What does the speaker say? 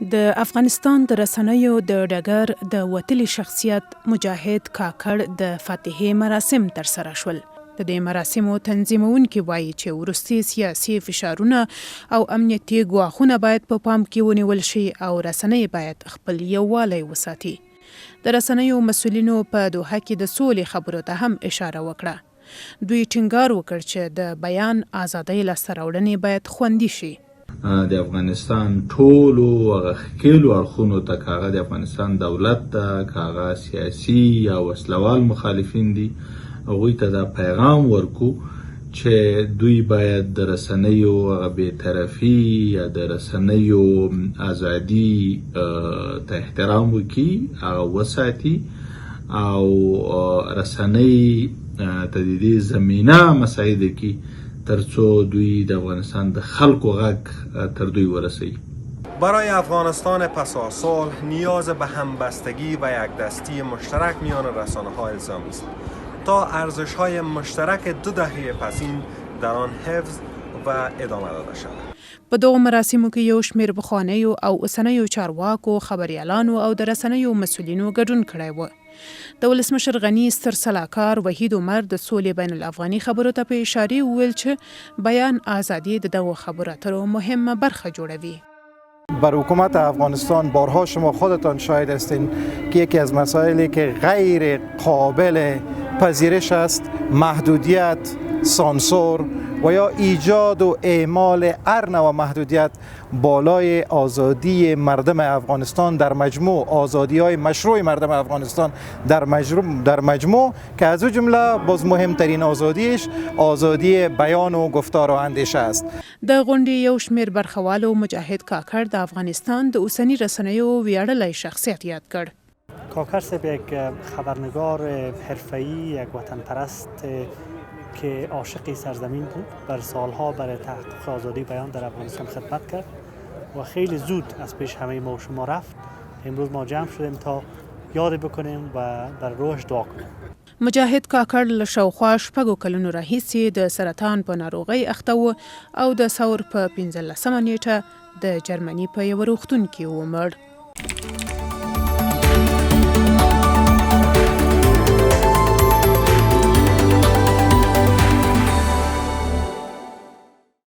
د افغانستان د رسنیو د ډګر د وتلي شخصیت مجاهد کاکړ د فاتحې مراسم ترسره شول. د دې مراسمو تنظیمونکي وایي چې وروستي سیاسي فشارونه او امنیتي ګواښونه باید په پام کې ونیول شي او رسنۍ باید خپل یووالی وساتي. د رسنیو مسؤلینو په دوحه کې د سولې خبرو ته هم اشاره وکړه. دوی ټینګار وکړ چې د بیان ازادۍ لاسته راوړنې باید خوندي شي. د افغانستان ټولو هغه ښکېلو اړخونو ته که هغه د افغانستان دولت ته که هغه سیاسي یا وسلوال مخالفین دي هغوی ته دا پیغام ورکو چې دوی باید د رسنیو هغه بېطرفي یا د رسنیو ازادي ته احترام وکړي، هغه وساتي او رسنۍ ته د دې زمینه مساعده کړي ترڅو دوی د افغانستان د خلکو غږ تر دوی ورسوي. برای افغانستان پس از صلح نیاز به همبستگی و یکدستی مشترک میان رسانه‌ها الزامی است تا ارزش‌های مشترک 2 دهه پسین در آن حفظ و ادامه داده شود. په دغو مراسمو کې یو شمېر پخوانیو او اوسنیو چارواکو، خبریالانو او د رسنیو مسؤلینو ګډون کړی و. د ولسمشر غني ستر سلاکار وحید عمر د سولې بین الافغاني خبرو ته په اشاره وویل چې بیان ازادي د دغو خبرو اترو مهمه برخه جوړوي. بر حکومت افغانستان بارها شما خودتان شاهد هستین که یکی از مسائلی که غیر قابل پذیرش است محدودیت، سانسور و یا ایجاد و اعمال هر نوع محدودیت بالای آزادی مردم افغانستان در مجموع، آزادی‌های مشروع مردم افغانستان در مجموع که از او جمله باز مهمترین آزادیش آزادی بیان و گفتار و اندیشه است. د غونډې یو شمېر برخوالو مجاهد کاکړ د افغانستان د اوسنی رسنیو ویاړلی شخصیت یاد کړ. کاکر صاحب یک خبرنگار حرفه‌ای، یک وطن پرست که عاشق سرزمین بود، بر سالها برای تحقیق آزادی بیان در افغانستان خدمت کرد و خیلی زود از پیش همه ما و شما رفت. امروز ما جمع شدیم تا یاد بکنیم و بر روحش دعا کنیم. مجاهد کاکړ له شاوخوا 6 کلونو راهیسې د سرطان په ناروغۍ اخته و او د ثور په 15مه نیټه د جرمني په یوه روغتون کې ومړ.